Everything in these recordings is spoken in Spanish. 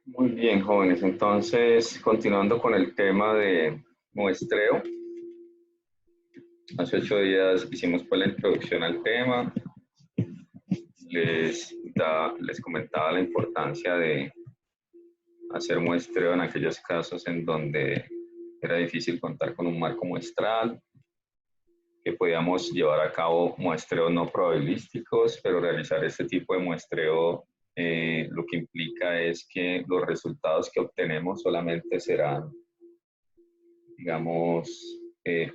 Muy bien, jóvenes. Entonces, continuando con el tema de muestreo, hace 8 días hicimos pues la introducción al tema, les comentaba la importancia de hacer muestreo en aquellos casos en donde era difícil contar con un marco muestral, que podíamos llevar a cabo muestreos no probabilísticos, pero realizar este tipo de muestreo lo que implica es que los resultados que obtenemos solamente serán, digamos,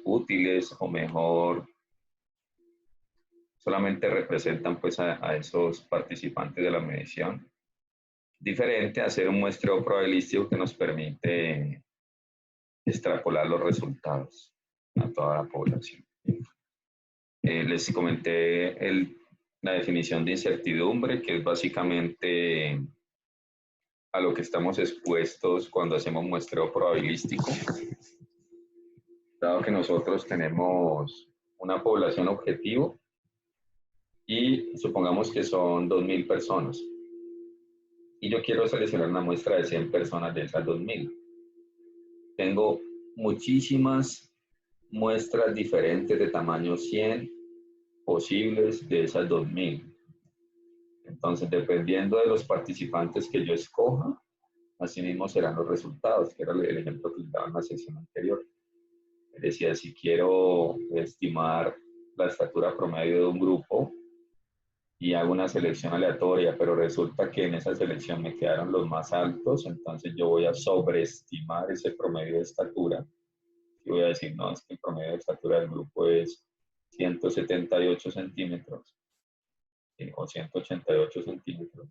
útiles o mejor, solamente representan pues a esos participantes de la medición. Diferente a hacer un muestreo probabilístico que nos permite extrapolar los resultados a toda la población. Les comenté la definición de incertidumbre, que es básicamente a lo que estamos expuestos cuando hacemos muestreo probabilístico. Dado que nosotros tenemos una población objetivo y supongamos que son 2.000 personas y yo quiero seleccionar una muestra de 100 personas de esas 2.000. Tengo muchísimas muestras diferentes de tamaño 100 posibles de esas 2.000. Entonces, dependiendo de los participantes que yo escoja, así mismo serán los resultados, que era el ejemplo que les daba en la sesión anterior. Decía, si quiero estimar la estatura promedio de un grupo y hago una selección aleatoria, pero resulta que en esa selección me quedaron los más altos, entonces yo voy a sobreestimar ese promedio de estatura y voy a decir, no, es que el promedio de estatura del grupo es 178 centímetros o 188 centímetros,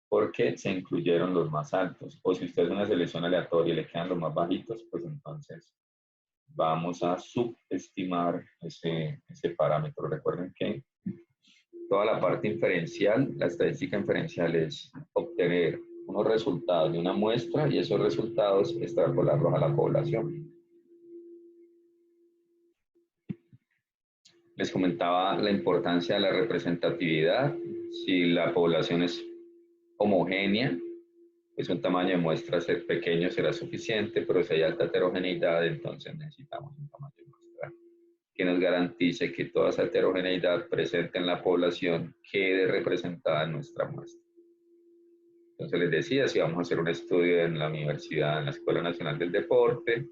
porque se incluyeron los más altos. O si usted hace una selección aleatoria y le quedan los más bajitos, pues entonces vamos a subestimar ese parámetro. Recuerden que toda la parte inferencial, la estadística inferencial es obtener unos resultados de una muestra y esos resultados extrapolarlos a la población. Les comentaba la importancia de la representatividad. Si la población es homogénea, pues un tamaño de muestra pequeño será suficiente, pero si hay alta heterogeneidad, entonces necesitamos un tamaño de muestra que nos garantice que toda esa heterogeneidad presente en la población quede representada en nuestra muestra. Entonces les decía, si vamos a hacer un estudio en la universidad, en la Escuela Nacional del Deporte,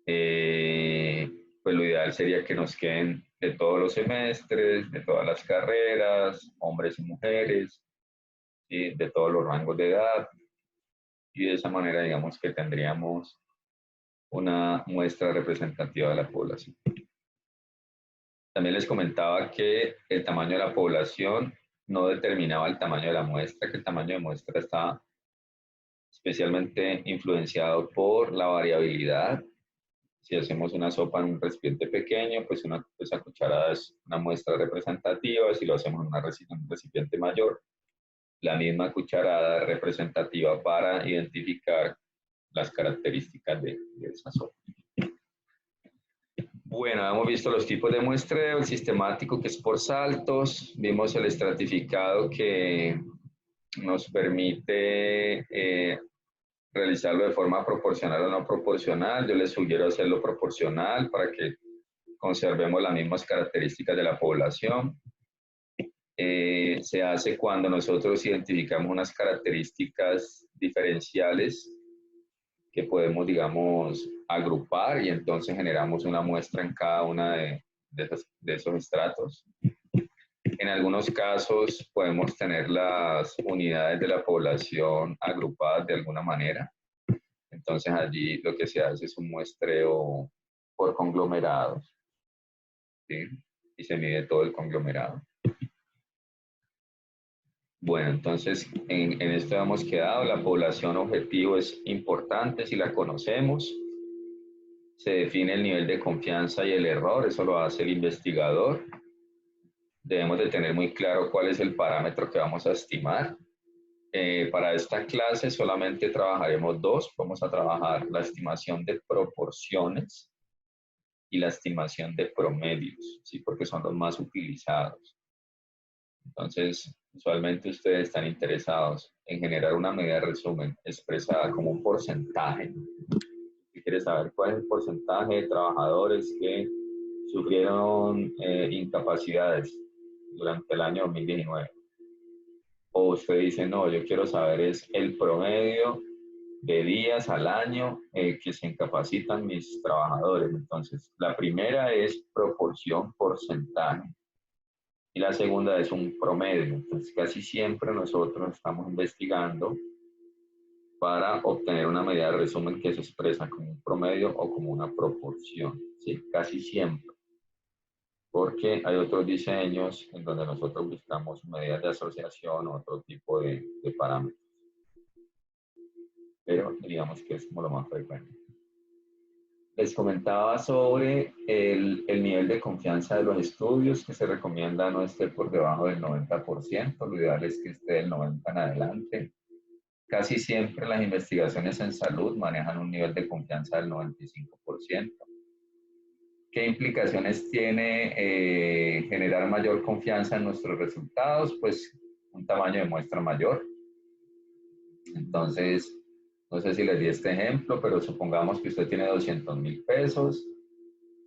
pues lo ideal sería que nos queden de todos los semestres, de todas las carreras, hombres y mujeres, ¿sí? De todos los rangos de edad, y de esa manera digamos que tendríamos una muestra representativa de la población. También les comentaba que el tamaño de la población no determinaba el tamaño de la muestra, que el tamaño de muestra está especialmente influenciado por la variabilidad. Si hacemos una sopa en un recipiente pequeño, pues esa cucharada es una muestra representativa. Si lo hacemos en un recipiente mayor, la misma cucharada es representativa para identificar las características de esa sopa. Bueno, hemos visto los tipos de muestreo, el sistemático que es por saltos, vimos el estratificado que nos permite realizarlo de forma proporcional o no proporcional. Yo les sugiero hacerlo proporcional para que conservemos las mismas características de la población. Se hace cuando nosotros identificamos unas características diferenciales que podemos, digamos, agrupar y entonces generamos una muestra en cada una de esos estratos. En algunos casos podemos tener las unidades de la población agrupadas de alguna manera. Entonces allí lo que se hace es un muestreo por conglomerados, ¿sí? Y se mide todo el conglomerado. Bueno, entonces en esto hemos quedado. La población objetivo es importante si la conocemos. Se define el nivel de confianza y el error, eso lo hace el investigador. Debemos de tener muy claro cuál es el parámetro que vamos a estimar. Para esta clase solamente trabajaremos dos. Vamos a trabajar la estimación de proporciones y la estimación de promedios, ¿sí? Porque son los más utilizados. Entonces, usualmente ustedes están interesados en generar una medida de resumen expresada como un porcentaje. Si quieres saber cuál es el porcentaje de trabajadores que sufrieron incapacidades durante el año 2019. O usted dice, no, yo quiero saber es el promedio de días al año que se incapacitan mis trabajadores. Entonces, la primera es proporción porcentaje y la segunda es un promedio. Entonces, casi siempre nosotros estamos investigando para obtener una medida de resumen que se expresa como un promedio o como una proporción. ¿Sí? Casi siempre. Porque hay otros diseños en donde nosotros buscamos medidas de asociación o otro tipo de parámetros. Pero digamos que es como lo más frecuente. Les comentaba sobre el nivel de confianza de los estudios, que se recomienda no esté por debajo del 90%, lo ideal es que esté del 90% en adelante. Casi siempre las investigaciones en salud manejan un nivel de confianza del 95%. ¿Qué implicaciones tiene generar mayor confianza en nuestros resultados? Pues un tamaño de muestra mayor. Entonces, no sé si les di este ejemplo, pero supongamos que usted tiene 200.000 pesos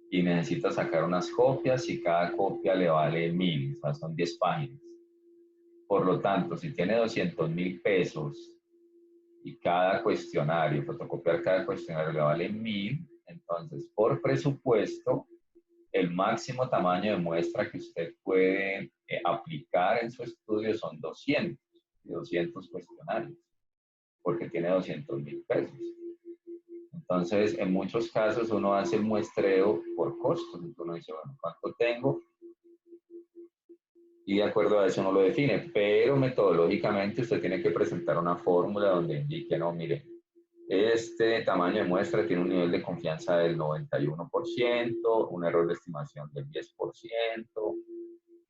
y necesita sacar unas copias y cada copia le vale 1.000, o sea, son 10 páginas. Por lo tanto, si tiene 200.000 pesos y cada cuestionario, fotocopiar cada cuestionario le vale 1.000, entonces por presupuesto, el máximo tamaño de muestra que usted puede aplicar en su estudio son 200 cuestionarios, porque tiene 200.000 pesos. Entonces, en muchos casos uno hace el muestreo por costos. Entonces uno dice, bueno, ¿cuánto tengo? Y de acuerdo a eso uno lo define, pero metodológicamente usted tiene que presentar una fórmula donde indique, no, mire, este tamaño de muestra tiene un nivel de confianza del 91%, un error de estimación del 10%,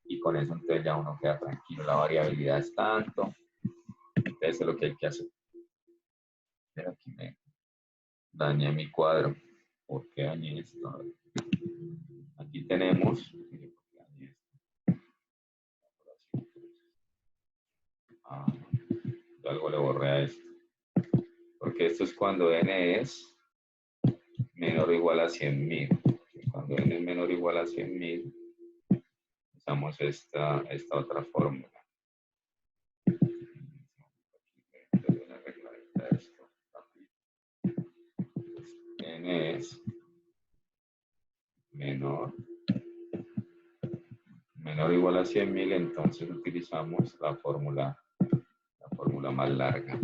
y con eso entonces ya uno queda tranquilo, la variabilidad es tanto, entonces eso es lo que hay que hacer. Pero aquí me dañé mi cuadro. ¿Por qué dañé esto? Aquí tenemos, algo le borré a esto, porque esto es cuando n es menor o igual a 100.000. Cuando n es menor o igual a 100.000, usamos esta otra fórmula. N es menor o igual a 100.000, entonces utilizamos la fórmula más larga.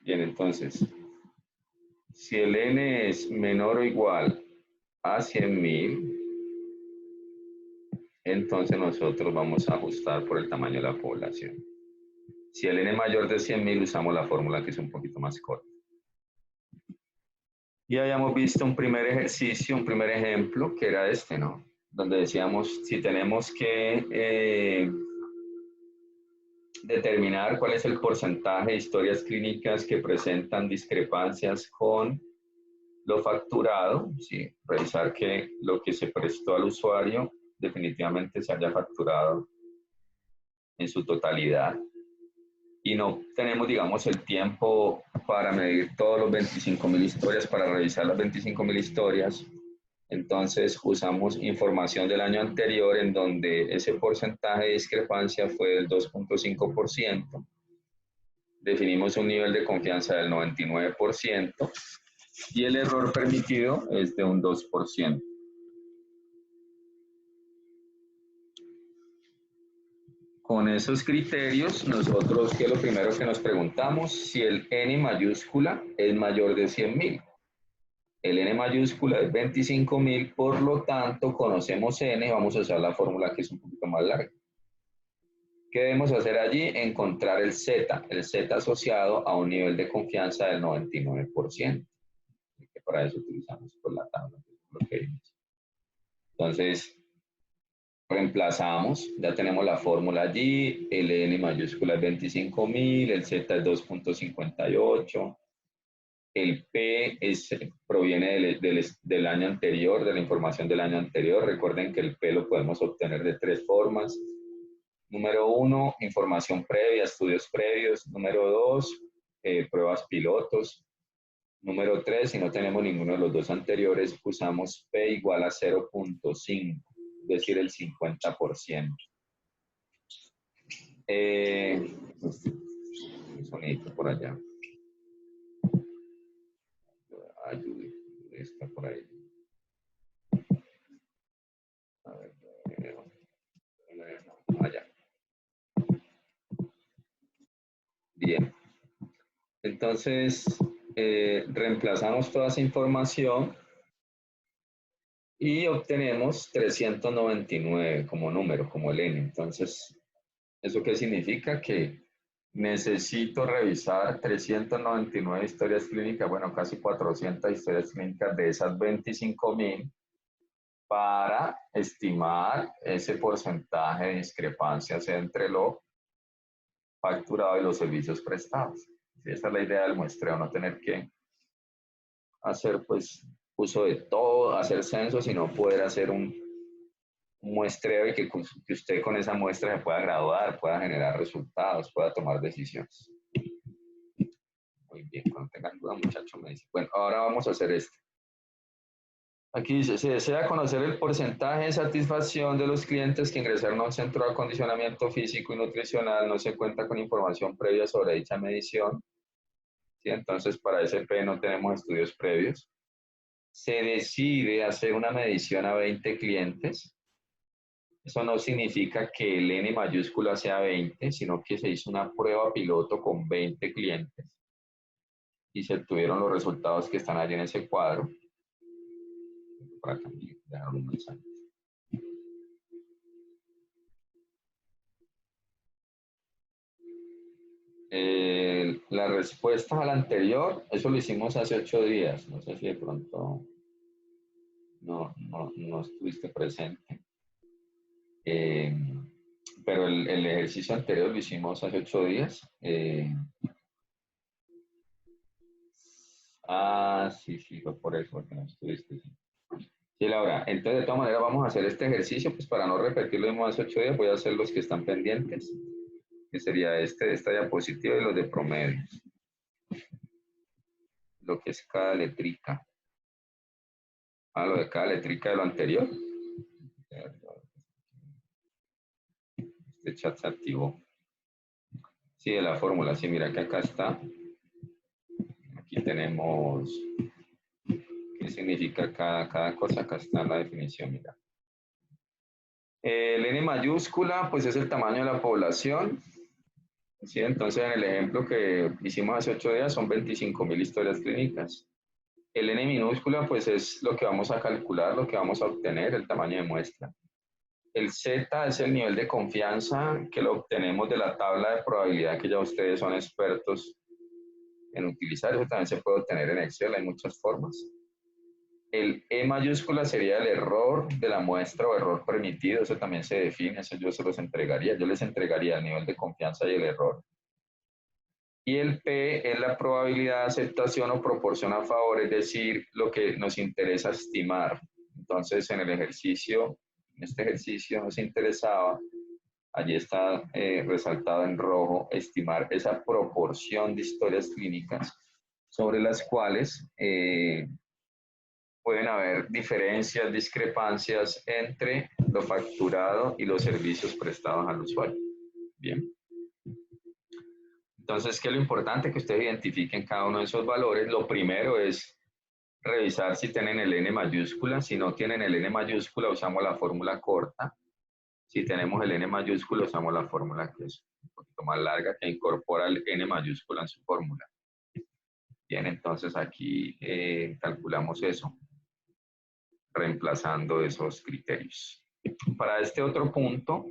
Bien, entonces, si el n es menor o igual a 100.000, entonces nosotros vamos a ajustar por el tamaño de la población. Si el n es mayor de 100.000, usamos la fórmula que es un poquito más corta. Y habíamos visto un primer ejercicio, un primer ejemplo, que era este, ¿no? Donde decíamos, si tenemos que determinar cuál es el porcentaje de historias clínicas que presentan discrepancias con lo facturado, ¿sí? Revisar que lo que se prestó al usuario definitivamente se haya facturado en su totalidad. Y no tenemos, digamos, el tiempo para medir todos los 25.000 historias, para revisar las 25.000 historias. Entonces usamos información del año anterior en donde ese porcentaje de discrepancia fue del 2.5%. Definimos un nivel de confianza del 99% y el error permitido es de un 2%. Con esos criterios, nosotros, ¿qué es lo primero que nos preguntamos? Si el n mayúscula es mayor de 100.000. El n mayúscula es 25.000, por lo tanto, conocemos n, vamos a usar la fórmula que es un poquito más larga. ¿Qué debemos hacer allí? Encontrar el z asociado a un nivel de confianza del 99%. para eso utilizamos pues, la tabla, lo que vimos. Entonces, reemplazamos, ya tenemos la fórmula allí, el N mayúscula es 25.000, el Z es 2.58, el P proviene del año anterior, de la información del año anterior. Recuerden que el P lo podemos obtener de 3 formas. Número 1, información previa, estudios previos. Número 2, pruebas pilotos. Número 3, si no tenemos ninguno de los dos anteriores, usamos P igual a 0.5, es decir, el 50%. Un sonito por allá. Ayude, está por ahí. A ver, allá. Bien. Entonces, reemplazamos toda esa información y obtenemos 399 como número, como el N. Entonces, ¿eso qué significa? Que necesito revisar 399 historias clínicas, bueno, casi 400 historias clínicas de esas 25.000 para estimar ese porcentaje de discrepancias entre lo facturado y los servicios prestados. Sí, esa es la idea del muestreo, no tener que hacer pues uso de todo, hacer censos, sino poder hacer un muestreo y que usted con esa muestra se pueda graduar, pueda generar resultados, pueda tomar decisiones. Muy bien, cuando tengan duda, muchachos, me dicen. Bueno, ahora vamos a hacer esto. Aquí dice, se desea conocer el porcentaje de satisfacción de los clientes que ingresaron a un centro de acondicionamiento físico y nutricional. No se cuenta con información previa sobre dicha medición. ¿Sí? Entonces, para SP no tenemos estudios previos. Se decide hacer una medición a 20 clientes. Eso no significa que el N mayúscula sea 20, sino que se hizo una prueba piloto con 20 clientes y se obtuvieron los resultados que están allí en ese cuadro. Para cambiar, dejar un mensaje. La respuesta al anterior, eso lo hicimos hace 8 días. No sé si de pronto no estuviste presente. Pero el ejercicio anterior lo hicimos hace 8 días. Sí, fue por eso, porque no estuviste. Sí, Laura. Entonces, de todas maneras, vamos a hacer este ejercicio, pues para no repetir lo mismo hace 8 días, voy a hacer los que están pendientes, que sería de esta diapositiva y los de promedio. Lo que es cada letrica. Lo de cada letrica de lo anterior. Este chat se activó. Sí, de la fórmula. Sí, mira que acá está. Aquí tenemos qué significa cada cosa. Acá está la definición, mira. El N mayúscula, pues es el tamaño de la población. ¿Sí? Entonces, en el ejemplo que hicimos hace 8 días, son 25.000 historias clínicas. El N minúscula, pues es lo que vamos a calcular, lo que vamos a obtener, el tamaño de muestra. El Z es el nivel de confianza que lo obtenemos de la tabla de probabilidad que ya ustedes son expertos en utilizar. Eso también se puede obtener en Excel, hay muchas formas. El E mayúscula sería el error de la muestra o error permitido, eso también se define, eso yo se los entregaría, yo les entregaría el nivel de confianza y el error. Y el P es la probabilidad de aceptación o proporción a favor, es decir, lo que nos interesa estimar. Entonces, en este ejercicio nos interesaba, allí está resaltado en rojo, estimar esa proporción de historias clínicas sobre las cuales pueden haber diferencias, discrepancias entre lo facturado y los servicios prestados al usuario. Bien. Entonces, ¿qué es lo importante? Que ustedes identifiquen cada uno de esos valores. Lo primero es revisar si tienen el N mayúscula. Si no tienen el N mayúscula, usamos la fórmula corta. Si tenemos el N mayúscula, usamos la fórmula que es un poquito más larga, que incorpora el N mayúscula en su fórmula. Bien, entonces aquí calculamos eso, reemplazando esos criterios. Para este otro punto,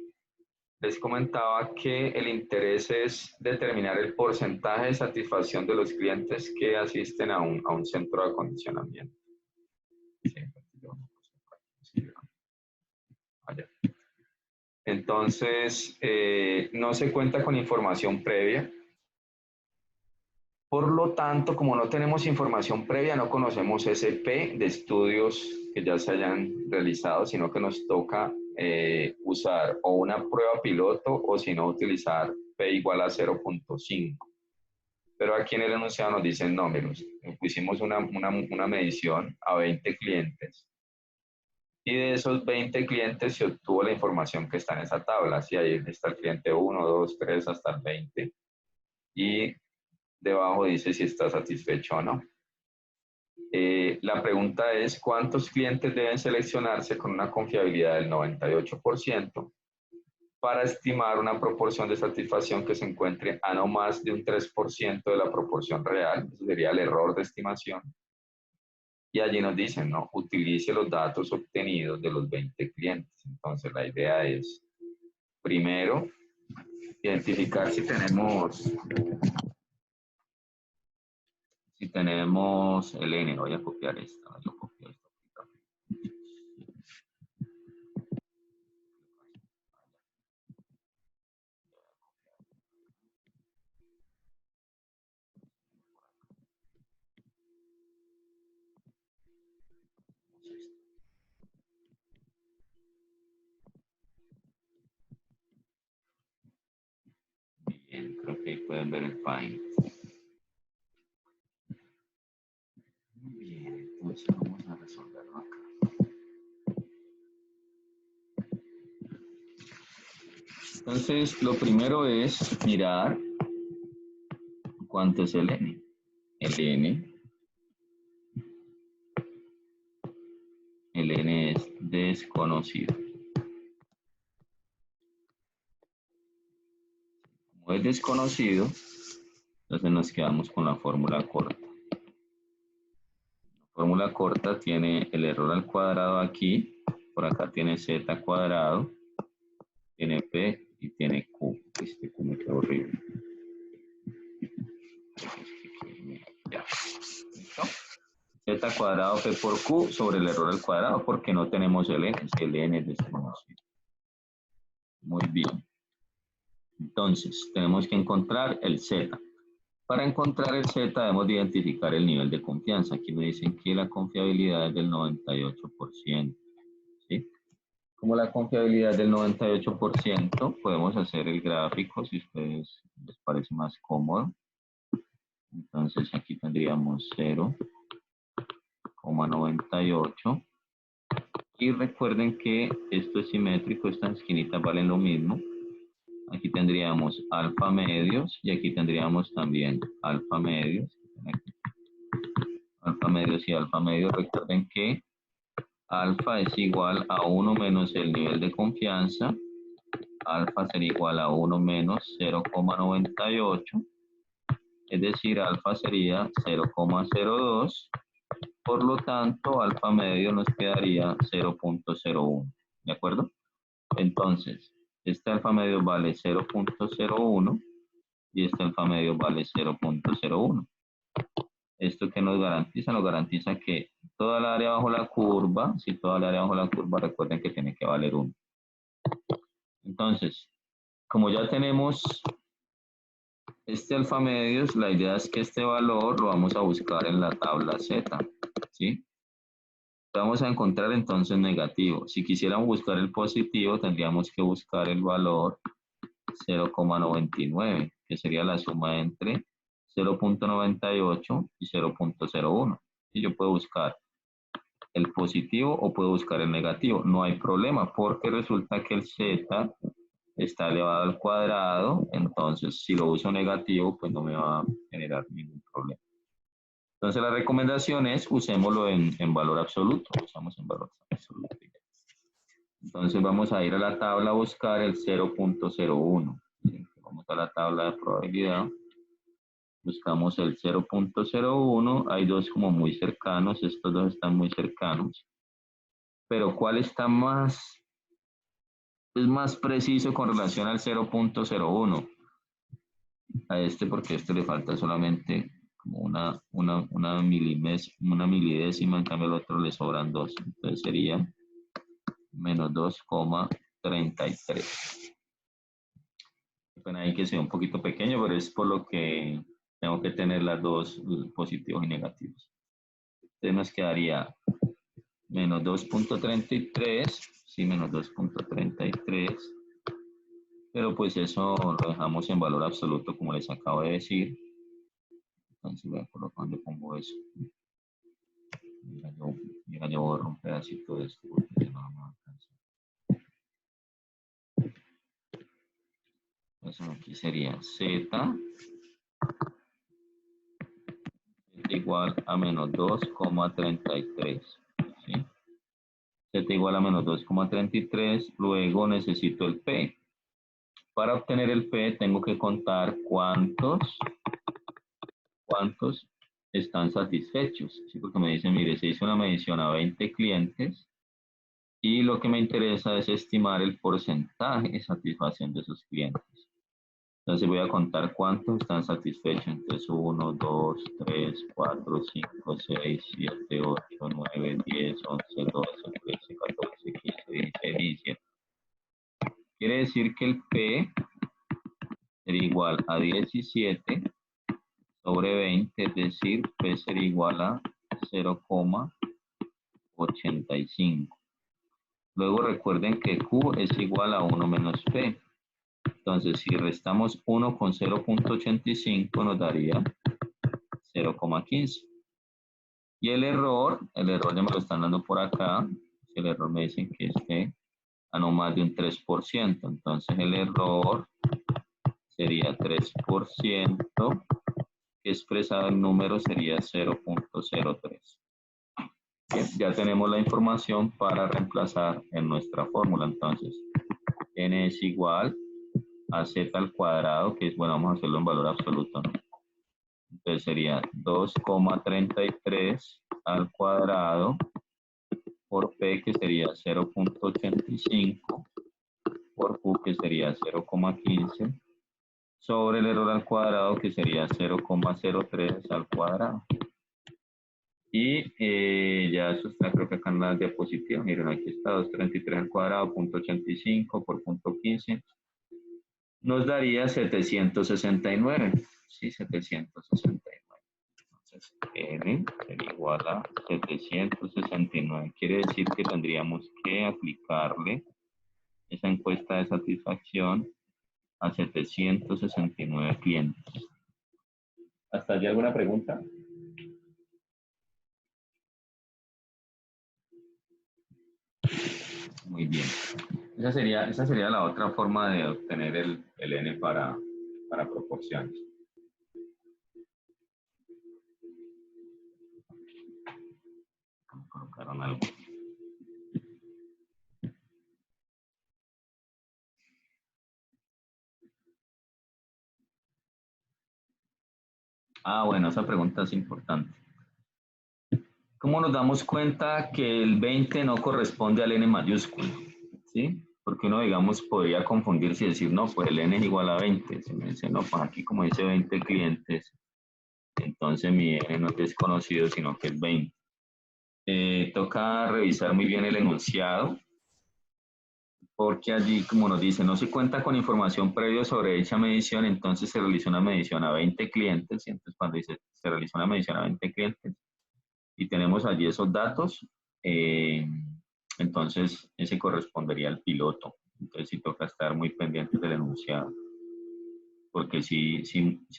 les comentaba que el interés es determinar el porcentaje de satisfacción de los clientes que asisten a un centro de acondicionamiento. Entonces, no se cuenta con información previa. Por lo tanto, como no tenemos información previa, no conocemos SP de estudios que ya se hayan realizado, sino que nos toca usar o una prueba piloto o si no utilizar P igual a 0.5. Pero aquí en el enunciado nos dicen números. Pusimos una medición a 20 clientes y de esos 20 clientes se obtuvo la información que está en esa tabla. Así ahí está el cliente 1, 2, 3 hasta el 20. Y debajo dice si está satisfecho o no. La pregunta es, ¿cuántos clientes deben seleccionarse con una confiabilidad del 98% para estimar una proporción de satisfacción que se encuentre a no más de un 3% de la proporción real? Ese sería el error de estimación. Y allí nos dicen, ¿no? Utilice los datos obtenidos de los 20 clientes. Entonces, la idea es, primero, identificar si tenemos el N. Voy a copiar esta. Yo copio esta. Bien, creo que ahí pueden ver el Find. Muy bien, entonces vamos a resolverlo acá. Entonces, lo primero es mirar cuánto es el N. El N es desconocido. Como es desconocido, entonces nos quedamos con la fórmula corta. La fórmula corta tiene el error al cuadrado aquí, por acá tiene z cuadrado, tiene p y tiene q. Este q me quedó horrible. Ya. ¿Listo? Z cuadrado p por q sobre el error al cuadrado porque no tenemos el n es desconocido. Muy bien. Entonces, tenemos que encontrar el z. Para encontrar el z debemos de identificar el nivel de confianza. Aquí me dicen que la confiabilidad es del 98%. ¿Sí? Como la confiabilidad es del 98%, podemos hacer el gráfico si a ustedes les parece más cómodo. Entonces aquí tendríamos 0,98. Y recuerden que esto es simétrico, estas esquinitas valen lo mismo. Aquí tendríamos alfa medios y aquí tendríamos también alfa medios. Alfa medios y alfa medios. Recuerden que alfa es igual a 1 menos el nivel de confianza. Alfa sería igual a 1 menos 0,98. Es decir, alfa sería 0,02. Por lo tanto, alfa medio nos quedaría 0,01. ¿De acuerdo? Entonces, este alfa medio vale 0,01 y este alfa medio vale 0,01. ¿Esto qué nos garantiza? Nos garantiza que toda el área bajo la curva, si toda el área bajo la curva, recuerden que tiene que valer 1. Entonces, como ya tenemos este alfa medios, la idea es que este valor lo vamos a buscar en la tabla Z, ¿sí? Vamos a encontrar entonces negativo. Si quisiéramos buscar el positivo, tendríamos que buscar el valor 0,99, que sería la suma entre 0,98 y 0,01. Y yo puedo buscar el positivo o puedo buscar el negativo. No hay problema porque resulta que el z está elevado al cuadrado, entonces si lo uso negativo, pues no me va a generar ningún problema. Entonces la recomendación es usémoslo en valor absoluto. Usamos en valor absoluto. Entonces vamos a ir a la tabla a buscar el 0,01. Vamos a la tabla de probabilidad. Buscamos el 0,01. Hay dos como muy cercanos. Estos dos están muy cercanos. Pero ¿cuál está más es más preciso con relación al 0.01. A este porque a este le falta solamente como una milidécima, en cambio al otro le sobran 2. Entonces sería menos 2,33. Bueno, ahí que sea un poquito pequeño, pero es por lo que tengo que tener las dos positivos y negativos. Entonces nos quedaría menos 2,33, sí, menos 2,33, pero pues eso lo dejamos en valor absoluto como les acabo de decir. Entonces voy a colocar donde pongo eso. Mira, yo borro un pedacito de esto porque no me alcanza. Entonces aquí sería Z igual a menos 2,33. ¿Sí? Z igual a menos 2,33. Luego necesito el P. Para obtener el P tengo que contar cuántos están satisfechos. ¿Sí? Porque me dicen, mire, se hizo una medición a 20 clientes y lo que me interesa es estimar el porcentaje de satisfacción de esos clientes. Entonces voy a contar cuántos están satisfechos. Entonces 1, 2, 3, 4, 5, 6, 7, 8, 9, 10, 11, 12, 13, 14, 15, 16, 17. Quiere decir que el P sería igual a 17 sobre 20, es decir, P sería igual a 0,85. Luego recuerden que Q es igual a 1 menos P. Entonces, si restamos 1 con 0,85 nos daría 0,15. Y el error ya me lo están dando por acá. El error me dicen que esté a no más de un 3%. Entonces, el error sería 3%, que expresado en número sería 0,03. Bien, ya tenemos la información para reemplazar en nuestra fórmula. Entonces, n es igual a z al cuadrado, que es, bueno, vamos a hacerlo en valor absoluto, ¿no? Entonces sería 2,33 al cuadrado por P, que sería 0,85, por Q, que sería 0,15, sobre el error al cuadrado, que sería 0,03 al cuadrado. Y ya eso está, creo que acá en la diapositiva. Miren, aquí está 233 al cuadrado, punto 85 por punto 15. Nos daría 769. Sí, 769. Entonces, N sería igual a 769. Quiere decir que tendríamos que aplicarle esa encuesta de satisfacción a 769 clientes. ¿Hasta allí alguna pregunta? Muy bien. Esa sería la otra forma de obtener el N para proporciones. Colocaron algo. Ah, bueno, esa pregunta es importante. ¿Cómo nos damos cuenta que el 20 no corresponde al N mayúsculo? ¿Sí? Porque uno, digamos, podría confundirse y decir, no, pues el N es igual a 20. Si me dice, no, pues aquí como dice 20 clientes, entonces mi N no es desconocido, sino que es 20. Toca revisar muy bien el enunciado, porque allí, como nos dice, no se cuenta con información previa sobre dicha medición, entonces se realizó una medición a 20 clientes, y entonces cuando dice se realizó una medición a 20 clientes, y tenemos allí esos datos, entonces ese correspondería al piloto. Entonces sí toca estar muy pendientes del enunciado, porque sí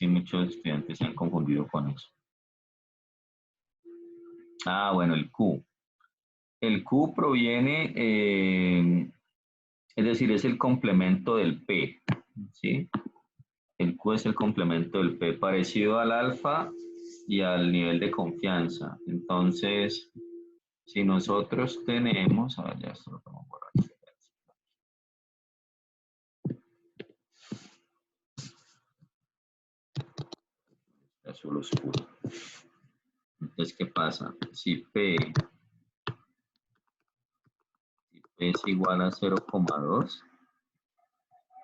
muchos estudiantes se han confundido con eso. Ah, bueno, el Q. El Q proviene, es decir, es el complemento del P, ¿sí? El Q es el complemento del P, parecido al alfa y al nivel de confianza. Entonces, si nosotros tenemos, a ver, ya esto lo tengo por aquí. Azul oscuro. Entonces, ¿qué pasa? Si P es igual a 0,2,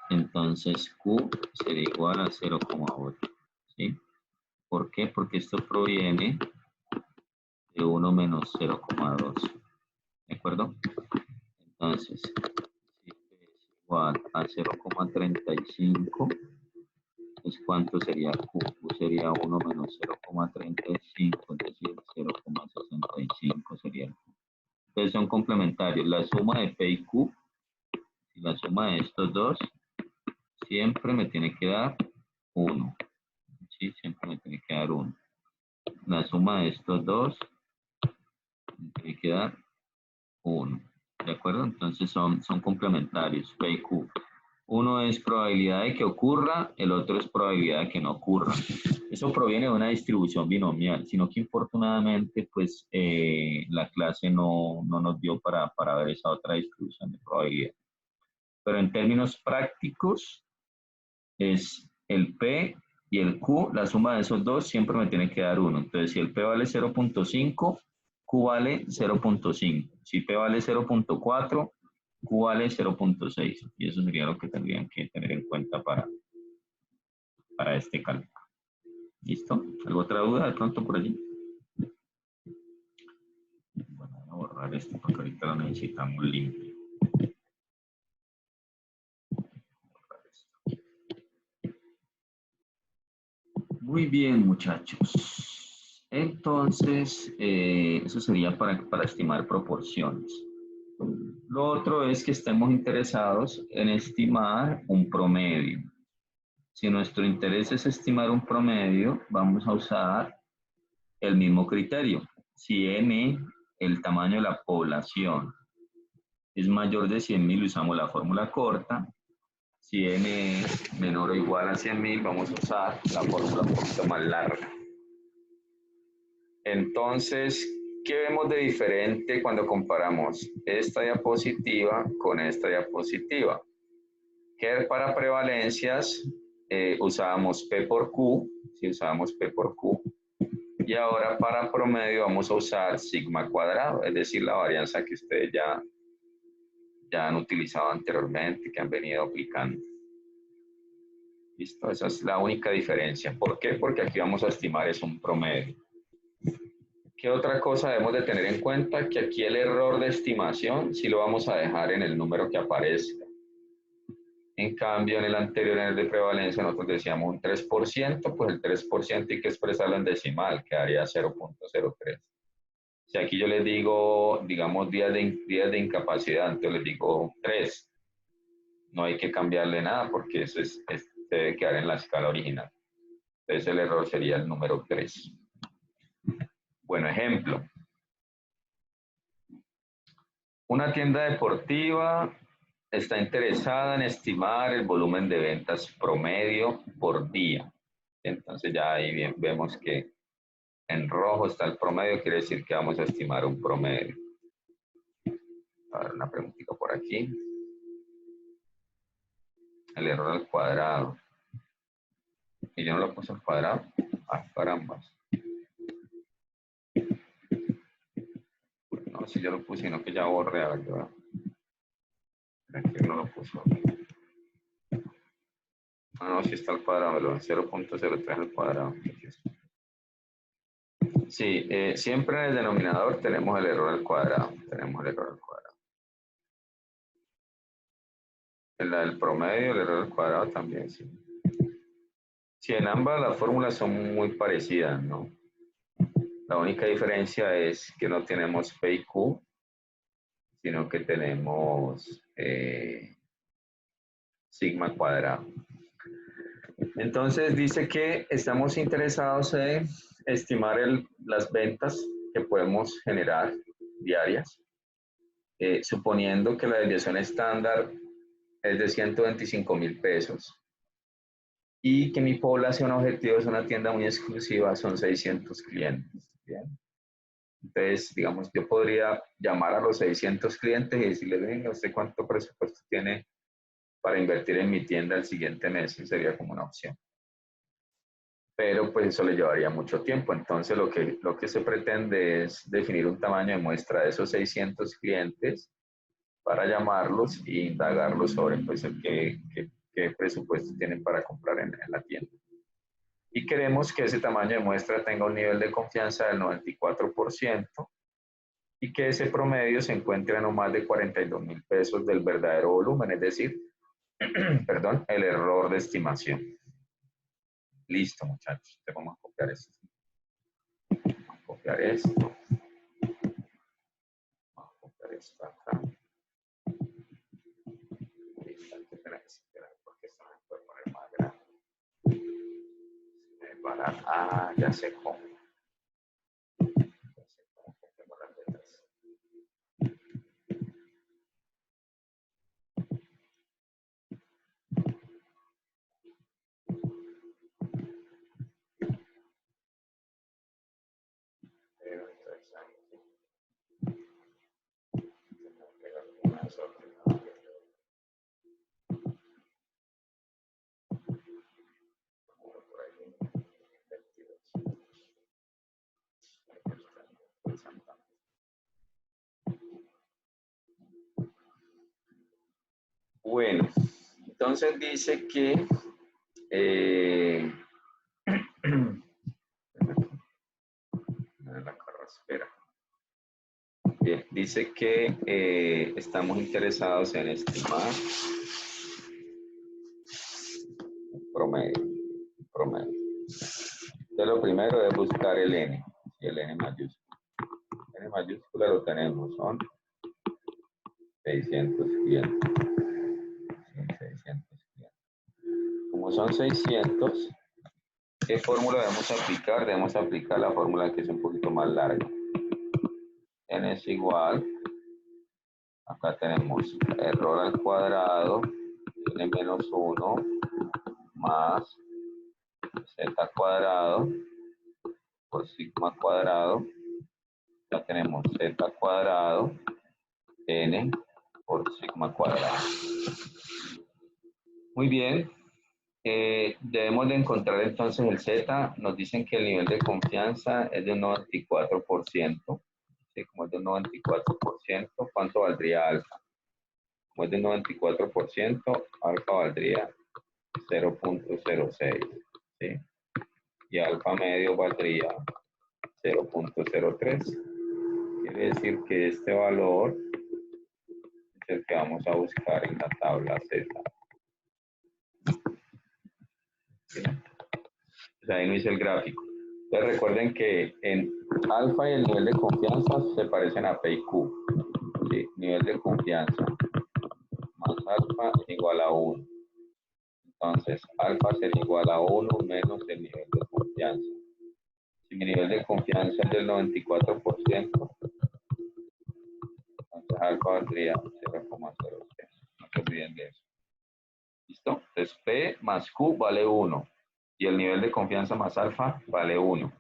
entonces Q sería igual a 0,8. ¿Sí? ¿Por qué? Porque esto proviene de 1 menos 0,2. ¿De acuerdo? Entonces, si P es igual a 0,35, pues ¿cuánto sería Q? Q sería 1 menos 0,35, es decir, 0,65 sería el Q. Entonces son complementarios. La suma de P y Q, y la suma de estos dos, siempre me tiene que dar 1. ¿Sí? Siempre me tiene que dar 1. La suma de estos dos me tiene que dar 1. ¿De acuerdo? Entonces son complementarios, P y Q. Uno es probabilidad de que ocurra, el otro es probabilidad de que no ocurra. Eso proviene de una distribución binomial, sino que infortunadamente pues la clase no nos dio para ver esa otra distribución de probabilidad. Pero en términos prácticos es el P y el Q, la suma de esos dos siempre me tiene que dar 1. Entonces si el P vale 0.5, Q vale 0.5. Si P vale 0.4, Q vale 0.6. Y eso sería lo que tendrían que tener en cuenta para este cálculo. ¿Listo? ¿Alguna otra duda de pronto por allí? Bueno, voy a borrar esto porque ahorita lo necesitamos limpio. Muy bien, muchachos. Entonces, eso sería para estimar proporciones. Lo otro es que estemos interesados en estimar un promedio. Si nuestro interés es estimar un promedio, vamos a usar el mismo criterio. Si n, el tamaño de la población, es mayor de 100.000, usamos la fórmula corta. Si n es menor o igual a 100.000, vamos a usar la fórmula un poquito más larga. Entonces, ¿qué vemos de diferente cuando comparamos esta diapositiva con esta diapositiva? Que para prevalencias usábamos P por Q, si usábamos P por Q, y ahora para promedio vamos a usar sigma cuadrado, es decir, la varianza que ustedes ya han utilizado anteriormente, que han venido aplicando. ¿Listo? Esa es la única diferencia. ¿Por qué? Porque aquí vamos a estimar es un promedio. ¿Qué otra cosa debemos de tener en cuenta? Que aquí el error de estimación sí lo vamos a dejar en el número que aparezca. En cambio, en el anterior, en el de prevalencia, nosotros decíamos un 3%, pues el 3% hay que expresarlo en decimal, quedaría 0.03. Si aquí yo les digo, digamos, días de incapacidad, entonces les digo 3. No hay que cambiarle nada porque eso debe quedar en la escala original. Entonces el error sería el número 3. Bueno, ejemplo. Una tienda deportiva está interesada en estimar el volumen de ventas promedio por día. Entonces ya ahí bien, vemos que en rojo está el promedio, quiere decir que vamos a estimar un promedio. A ver, una preguntita por aquí. El error al cuadrado. Y yo no lo puse al cuadrado. Ah, caramba. No, si yo lo puse, sino que ya borré algo. Aquí no lo puso. Ah, no, si está al cuadrado, 0.03 al cuadrado. Sí, siempre en el denominador tenemos el error al cuadrado. Tenemos el error al cuadrado. En la del promedio, el error al cuadrado también, sí. Sí, en ambas las fórmulas son muy parecidas, ¿no? La única diferencia es que no tenemos P y Q, sino que tenemos sigma cuadrado. Entonces dice que estamos interesados en estimar las ventas que podemos generar diarias, suponiendo que la desviación estándar es de 125.000 pesos y que mi población objetivo es una tienda muy exclusiva, son 600 clientes. ¿Bien? Entonces, digamos, yo podría llamar a los 600 clientes y decirles, venga, ¿usted cuánto presupuesto tiene para invertir en mi tienda el siguiente mes? Sería como una opción. Pero pues eso le llevaría mucho tiempo. Entonces lo que se pretende es definir un tamaño de muestra de esos 600 clientes para llamarlos e indagarlos sobre pues, qué qué presupuesto tienen para comprar en la tienda. Y queremos que ese tamaño de muestra tenga un nivel de confianza del 94% y que ese promedio se encuentre a no más de 42.000 pesos del verdadero volumen, es decir, perdón, el error de estimación. Listo, muchachos, te vamos a copiar esto. Vamos a copiar esto. Vamos a copiar esto acá. Porque esto me puede poner más grande. Ah, ya sé cómo. Ya sé cómo copiamos las letras. Pero entonces aquí tengo que pegar una sola. Por ahí 22. Bueno, entonces dice que la carraspera. Bien, dice que estamos interesados en estimar promedio. Entonces lo primero es buscar el n, y el n mayúscula. N mayúscula lo tenemos, son 600 clientes. 600 clientes. Como son 600, ¿qué fórmula debemos aplicar? Debemos aplicar la fórmula que es un poquito más larga. N es igual, acá tenemos error al cuadrado, n menos 1, más z cuadrado por sigma cuadrado. Ya tenemos z cuadrado, n por sigma cuadrado. Muy bien. Debemos de encontrar entonces el Z. Nos dicen que el nivel de confianza es de un 94%. ¿Sí? Como es de un 94%, ¿cuánto valdría alfa? Como es de un 94%, alfa valdría 0.06. ¿Sí? Y alfa medio valdría 0.03. Quiere decir que este valor es el que vamos a buscar en la tabla Z. ¿Sí? Pues ahí no hice el gráfico. Entonces recuerden que en alfa y el nivel de confianza se parecen a P y Q. ¿Sí? Nivel de confianza más alfa es igual a 1. Entonces alfa sería igual a 1 menos el nivel de confianza. Si mi nivel de confianza es del 94%, entonces alfa valdría 0,03. No se olviden de eso. ¿Listo? Entonces P más Q vale 1. Y el nivel de confianza más alfa vale 1.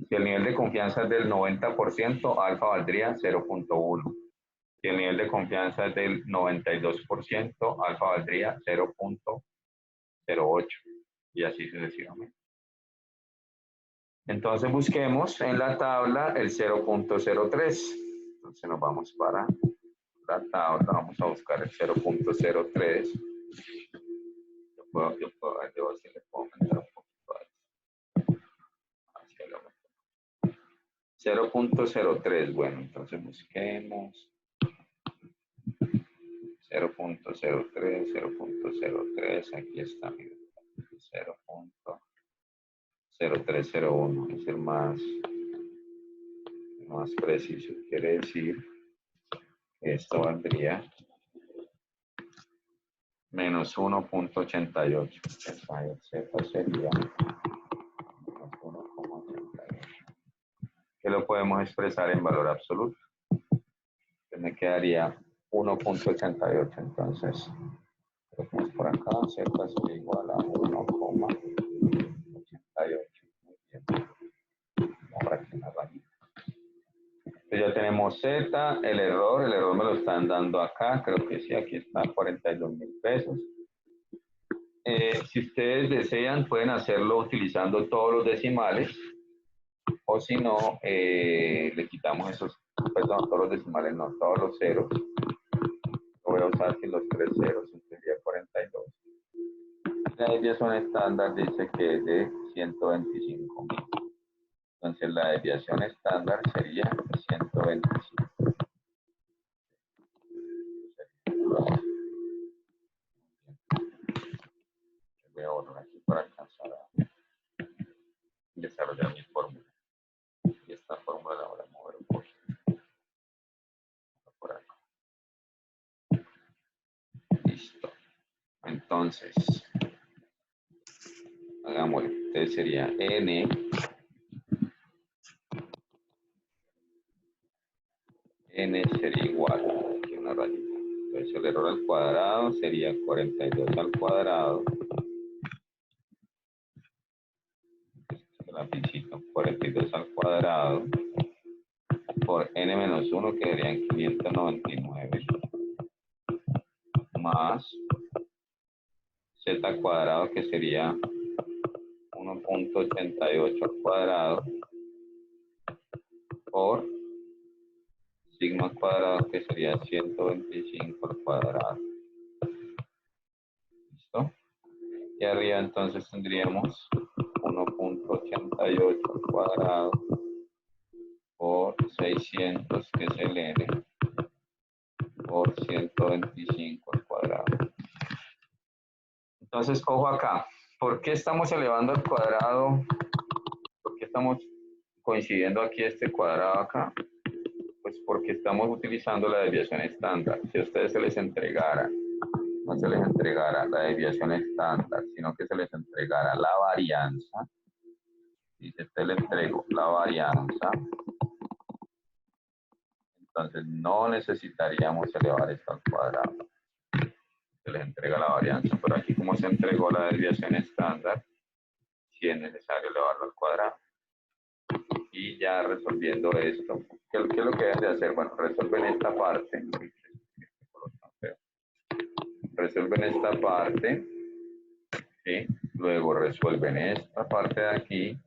Si el nivel de confianza es del 90%, alfa valdría 0.1. Si el nivel de confianza es del 92%, alfa valdría 0.08. Y así sucesivamente. Entonces busquemos en la tabla el 0.03. Entonces nos vamos para la tabla, vamos a buscar el 0.03. Yo puedo ver, si le puedo aumentar un poquito hacia la 0.03, bueno, entonces busquemos 0.03, 0.03, aquí está, 0.0301, es el más preciso, quiere decir que esto valdría menos 1.88, Z sería menos 1.88, que lo podemos expresar en valor absoluto, que me quedaría 1.88, entonces lo ponemos por acá, Z sería igual a 1.88. Muy bien. Ahora aquí en la rayita. Entonces ya tenemos Z, el error me lo están dando acá, creo que sí, aquí está, 42.000 pesos. Si ustedes desean, pueden hacerlo utilizando todos los decimales, o si no, le quitamos esos, perdón, todos los decimales, no, todos los ceros. Lo voy a usar sin los 3 ceros, sería 42. La desviación estándar dice que es de 125.000. Entonces la desviación estándar sería 125. Voy a borrar aquí para alcanzar a desarrollar mi fórmula. Y esta fórmula la voy a mover un poquito. Por acá. Listo. Entonces, hagámoslo. Entonces sería n. N sería igual. Aquí una rayita. Entonces el error al cuadrado sería 42 al cuadrado. El lapicito. 42 al cuadrado. Por n menos 1 quedarían 599. Más z cuadrado que sería 1.88 al cuadrado por sigma cuadrado que sería 125 al cuadrado. ¿Listo? Y arriba entonces tendríamos 1.88 al cuadrado por 600 que es el n por 125 al cuadrado. Entonces, ojo acá. ¿Por qué estamos elevando al cuadrado? ¿Por qué estamos coincidiendo aquí este cuadrado acá? Pues porque estamos utilizando la desviación estándar. Si a ustedes se les entregara, no se les entregara la desviación estándar, sino que se les entregara la varianza, y si te le entrego la varianza, entonces no necesitaríamos elevar esto al cuadrado. Se les entrega la varianza, pero aquí como se entregó la desviación estándar, sí es necesario elevarlo al cuadrado. Y ya resolviendo esto, ¿qué es lo que deben de hacer? Bueno, resuelven esta parte. Resuelven esta parte, ¿sí? Luego resuelven esta parte de aquí,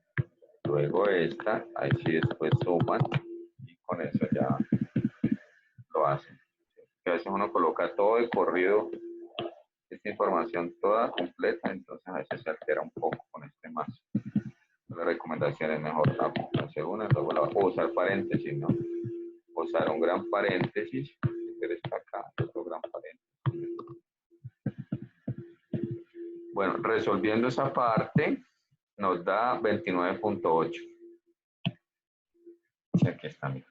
luego esta, ahí sí después suman y con eso ya lo hacen. Que a veces uno coloca todo de corrido, esta información toda completa, entonces a veces se altera un poco con este más. La recomendación es mejor hacer una, luego la voy a usar paréntesis, ¿no? Usar un gran paréntesis, meter esta acá, otro gran paréntesis. Bueno, resolviendo esa parte, nos da 29.8. Aquí está, mira.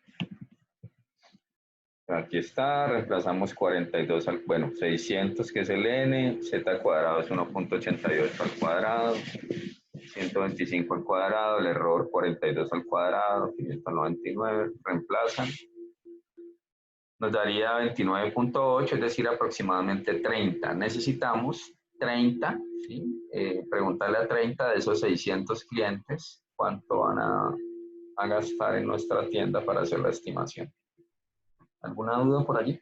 Aquí está, reemplazamos 42 al, bueno, 600 que es el n, z cuadrado es 1.88 al cuadrado, 125 al cuadrado, el error 42 al cuadrado, 599, reemplazan. Nos daría 29.8, es decir, aproximadamente 30. Necesitamos 30, ¿sí? Preguntarle a 30 de esos 600 clientes cuánto van a gastar en nuestra tienda para hacer la estimación. ¿Alguna duda por allí?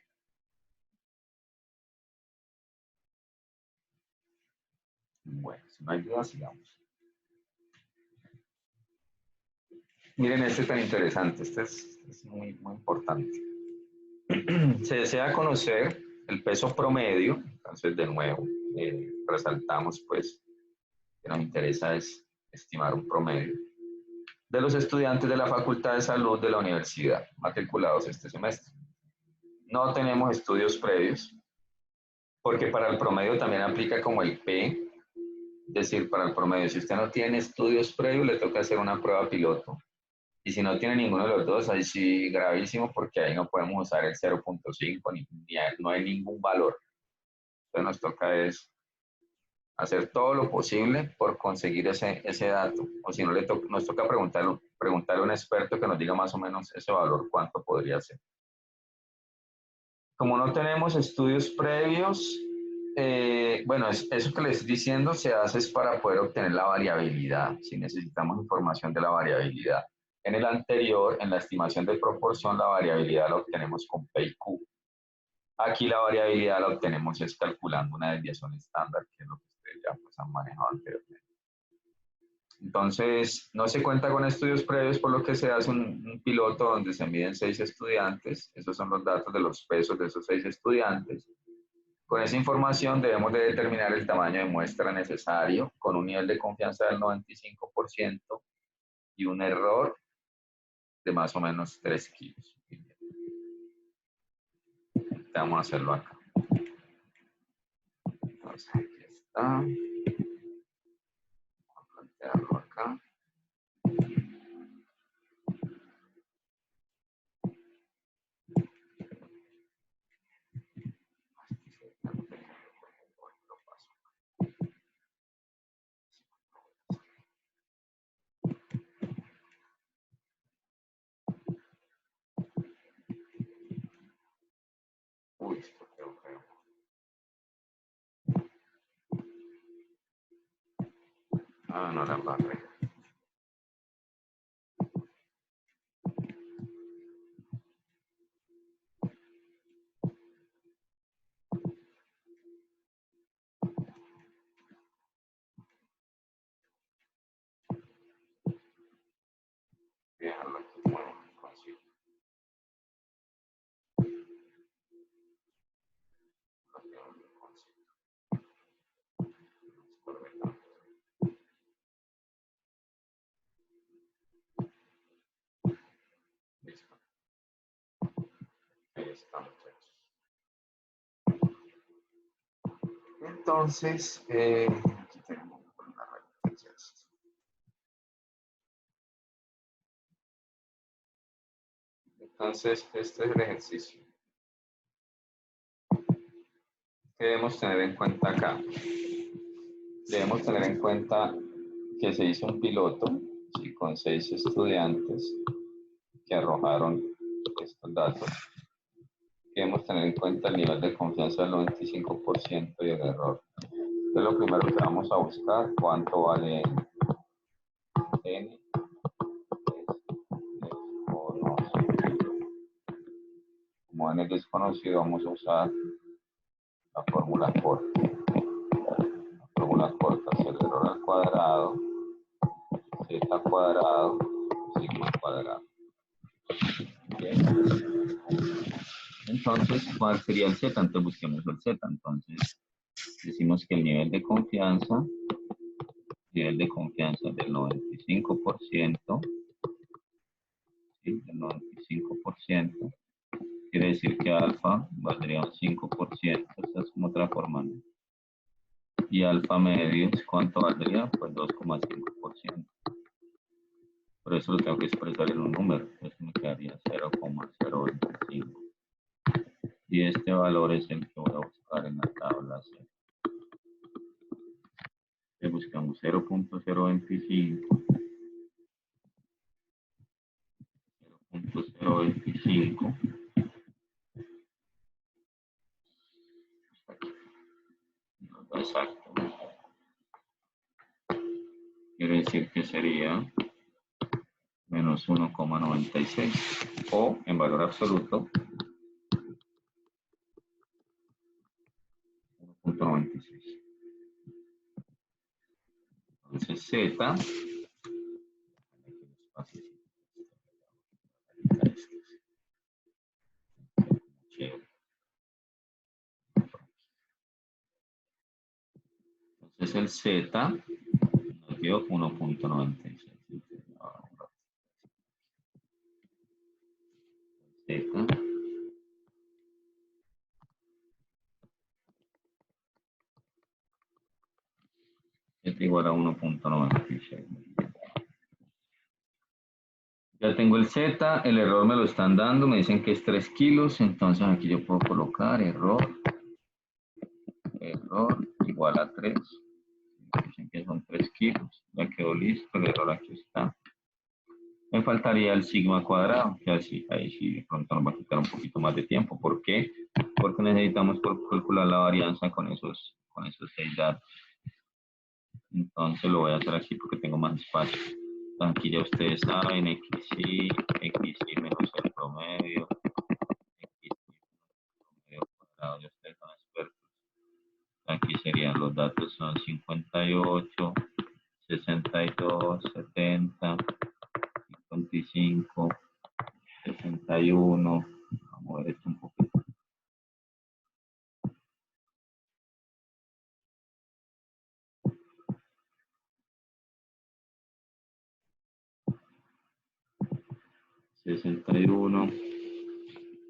Bueno, si no hay duda, sigamos. Miren este tan interesante, este es muy, muy importante. Se desea conocer el peso promedio, entonces de nuevo resaltamos pues que nos interesa es estimar un promedio de los estudiantes de la Facultad de Salud de la universidad matriculados este semestre. No tenemos estudios previos, porque para el promedio también aplica como el P, es decir, para el promedio, si usted no tiene estudios previos, le toca hacer una prueba piloto. Y si no tiene ninguno de los dos, ahí sí gravísimo, porque ahí no podemos usar el 0.5, ni no hay ningún valor. Entonces nos toca es hacer todo lo posible por conseguir ese dato. O si no, nos toca preguntarle a un experto que nos diga más o menos ese valor, cuánto podría ser. Como no tenemos estudios previos, bueno, eso que les estoy diciendo se hace es para poder obtener la variabilidad, si necesitamos información de la variabilidad. En el anterior, en la estimación de proporción, la variabilidad la obtenemos con P y Q. Aquí la variabilidad la obtenemos es calculando una desviación estándar, que es lo que ustedes ya pues, han manejado anteriormente. Entonces, no se cuenta con estudios previos, por lo que se hace un piloto donde se miden 6 estudiantes. Esos son los datos de los pesos de esos 6 estudiantes. Con esa información debemos de determinar el tamaño de muestra necesario con un nivel de confianza del 95% y un error de más o menos 3 kilos. Vamos a hacerlo acá. Entonces, aquí está. Vamos a plantearlo acá. Uy, esto quedó feo. Ah, no la embarré. Déjalo aquí, bueno, consigo. Listo. Ahí está, muchachos. Entonces, aquí tenemos una raya. Entonces, este es el ejercicio que debemos tener en cuenta acá. Debemos tener en cuenta que se hizo un piloto, ¿sí?, con 6 estudiantes que arrojaron estos datos. Debemos tener en cuenta el nivel de confianza del 95% y el error. Entonces, lo primero que vamos a buscar, cuánto vale n desconocido. Como n es desconocido, vamos a usar la fórmula corta. La fórmula corta es el error al cuadrado, z cuadrado, sigma cuadrado. Bien. Entonces, ¿cuál sería el z? Entonces busquemos el z. Entonces, decimos que el nivel de confianza del 95%, ¿sí?, del 95%, quiere decir que alfa valdría un 5%, esta es como otra forma, ¿no? Y alfa medio, ¿cuánto valdría? Pues 2,5%. Por eso lo tengo que expresar en un número, entonces me quedaría 0,025. Y este valor es el que voy a buscar en la tabla C. Le buscamos 0,025, 0,025. Exacto. Quiere decir que sería menos 1,96 o en valor absoluto 1,96. Entonces Z, entonces el Z nos dio 1,96. Z es igual a 1,96. Ya tengo el Z, el error me lo están dando, me dicen que es 3 kilos, entonces aquí yo puedo colocar error igual a 3. Dicen que son 3 kilos, ya quedó listo, el error aquí está. Me faltaría el sigma cuadrado, que así, ahí sí de pronto nos va a quitar un poquito más de tiempo. ¿Por qué? Porque necesitamos calcular la varianza con esos 6 datos. Entonces lo voy a hacer aquí porque tengo más espacio. Entonces aquí ya ustedes saben, XY menos el promedio, XY menos el promedio cuadrado, ya ustedes son expertos. Aquí serían los datos, son 58, 62, 70, 55, 61. Vamos a ver esto un poquito. 61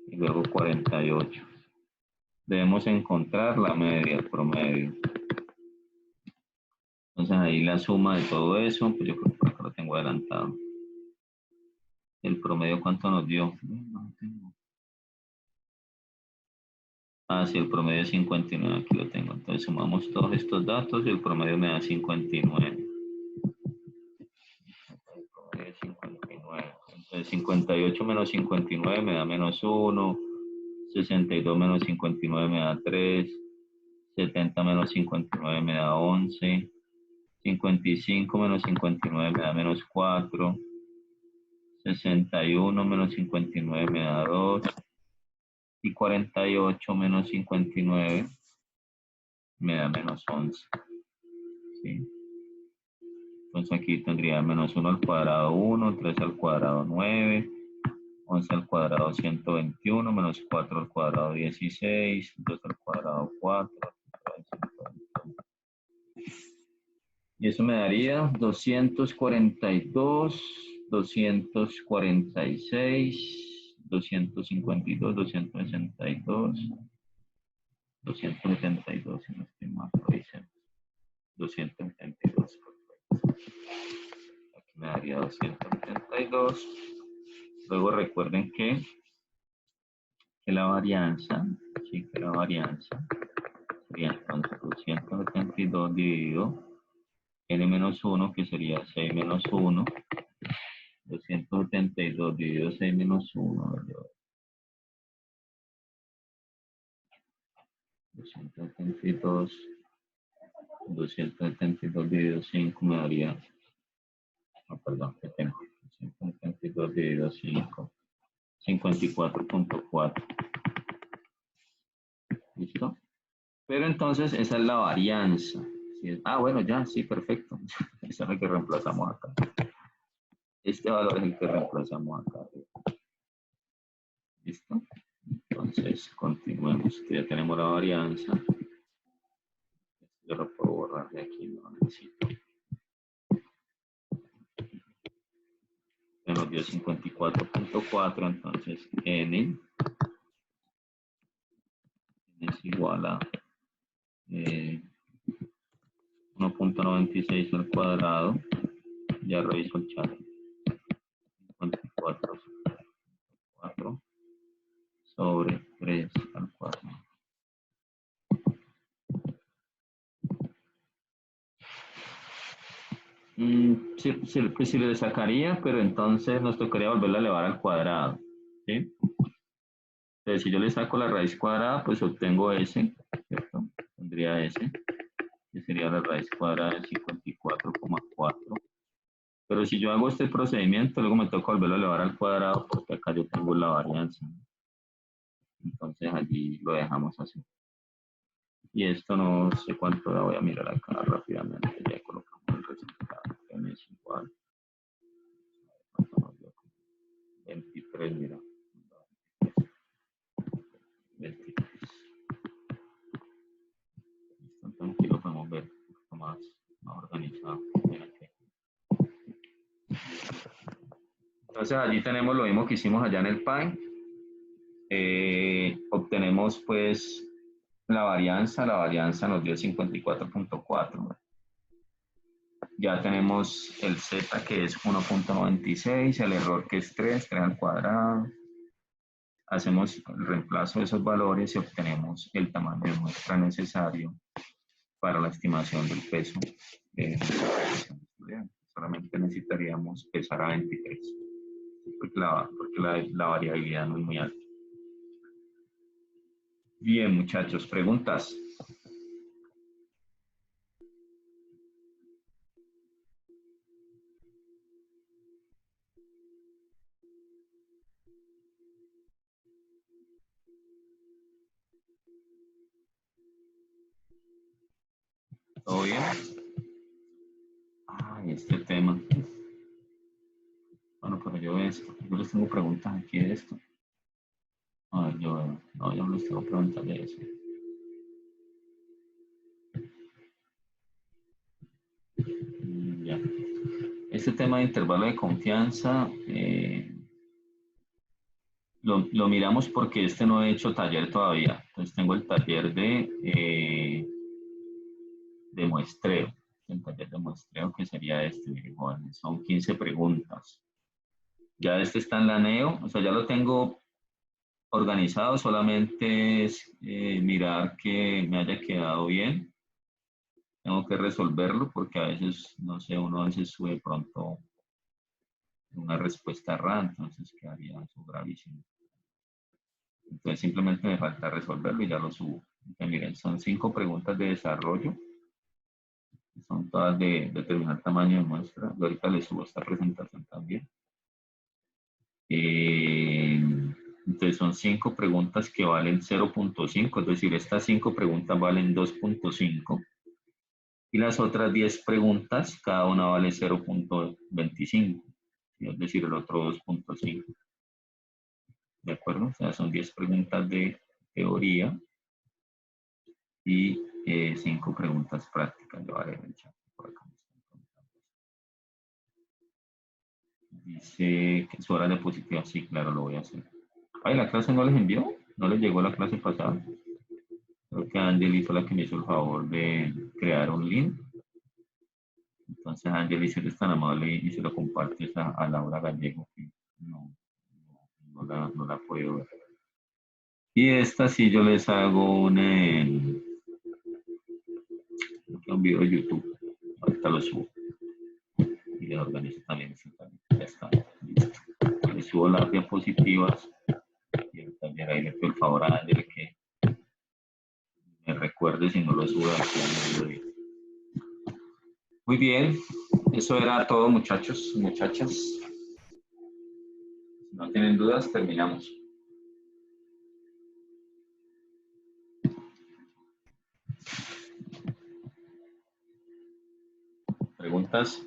y luego 48. Debemos encontrar la media, el promedio. Entonces ahí la suma de todo eso, pues yo creo que por acá lo tengo adelantado. El promedio, ¿cuánto nos dio? No tengo. Ah, sí, el promedio es 59, aquí lo tengo. Entonces sumamos todos estos datos y el promedio me da 59. El promedio es 59. Entonces 58 menos 59 me da menos 1. 62 menos 59 me da 3. 70 menos 59 me da 11. 55 menos 59 me da menos 4. 61 menos 59 me da 2. Y 48 menos 59 me da menos 11. ¿Sí? Entonces aquí tendría menos 1 al cuadrado 1, 3 al cuadrado 9, 11 al cuadrado 121, menos 4 al cuadrado 16, 2 al cuadrado 4. Y eso me daría 242, 246, 252, 262, 272, si no estoy mal, lo hice. 272, perfecto. Aquí me daría 272. Luego recuerden que la varianza, sí, que la varianza sería entonces 272 dividido n menos 1, que sería 6 menos 1. 272 dividido 6 menos 1, 272, 272 dividido 5 me daría, perdón, que tengo, 272 dividido 5, 54.4. ¿Listo? Pero entonces esa es la varianza. ¿Sí? Ah, bueno, ya, sí, perfecto. Esa es la que reemplazamos acá. Este valor es el que reemplazamos acá. ¿Listo? Entonces, continuemos. Ya tenemos la varianza. Yo lo puedo borrar de aquí, no lo necesito. Me nos dio 54.4, entonces n es igual a 1.96 al cuadrado. Ya reviso el chat. 54 sobre 3 al cuadrado. Sí, pues sí le sacaría, pero entonces nos tocaría volverla a elevar al cuadrado. ¿Sí? Entonces, si yo le saco la raíz cuadrada, pues obtengo s, ¿cierto? Tendría s, que sería la raíz cuadrada de 54,4. Pero si yo hago este procedimiento, luego me toca volverlo a elevar al cuadrado, porque acá yo tengo la varianza. Entonces, allí lo dejamos así. Y esto no sé cuánto la voy a mirar acá rápidamente. Ya colocamos el resultado. N es igual. 23, mira. 23. Listo, tranquilo, podemos ver un poco más organizado. Entonces allí tenemos lo mismo que hicimos allá en el Pine. Obtenemos pues la varianza nos dio 54.4. Ya tenemos el z que es 1.96, el error que es 3 al cuadrado. Hacemos el reemplazo de esos valores y obtenemos el tamaño de muestra necesario para la estimación del peso de nuestra estudiante. Solamente necesitaríamos pesar a 23, porque la variabilidad no es muy alta. Bien, muchachos, ¿preguntas? ¿Todo bien? Ay, este tema. Bueno, pero yo les tengo preguntas aquí de esto. A ver, yo no les tengo preguntas de eso. Ya. Este tema de intervalo de confianza, Lo miramos porque este no he hecho taller todavía. Entonces tengo el taller de muestreo. El taller de muestreo que sería este, mire, jóvenes, son 15 preguntas. Ya este está en la NEO, o sea, ya lo tengo organizado, solamente es mirar que me haya quedado bien. Tengo que resolverlo porque a veces, no sé, uno a veces sube pronto una respuesta errada, entonces quedaría eso gravísimo. Entonces simplemente me falta resolverlo y ya lo subo. Entonces, miren, son 5 preguntas de desarrollo. Son todas de determinar tamaño de muestra. Yo ahorita les subo esta presentación también. Eh, entonces son 5 preguntas que valen 0.5, es decir, estas 5 preguntas valen 2.5 y las otras 10 preguntas, cada una vale 0.25, es decir, el otro 2.5. ¿De acuerdo? O sea, son 10 preguntas de teoría y 5 preguntas prácticas. Yo haré el chat por acá. Dice que su hora de diapositiva, sí, claro, lo voy a hacer. Ay, ¿la clase no les envió? ¿No les llegó la clase pasada? Creo que Angeli fue la que me hizo el favor de crear un link. Entonces, Angeli, si eres tan amable y se lo compartes a Laura Gallego, que no la puedo ver. Y esta sí yo les hago un video de YouTube. Ahorita lo subo. Y les organizo también. Ya está. Listo. Les subo las diapositivas. Y también ahí le pido el favor a Angeli que me recuerde si no lo sube aquí en el video. Muy bien, eso era todo, muchachos, muchachas. Si no tienen dudas, terminamos. ¿Preguntas?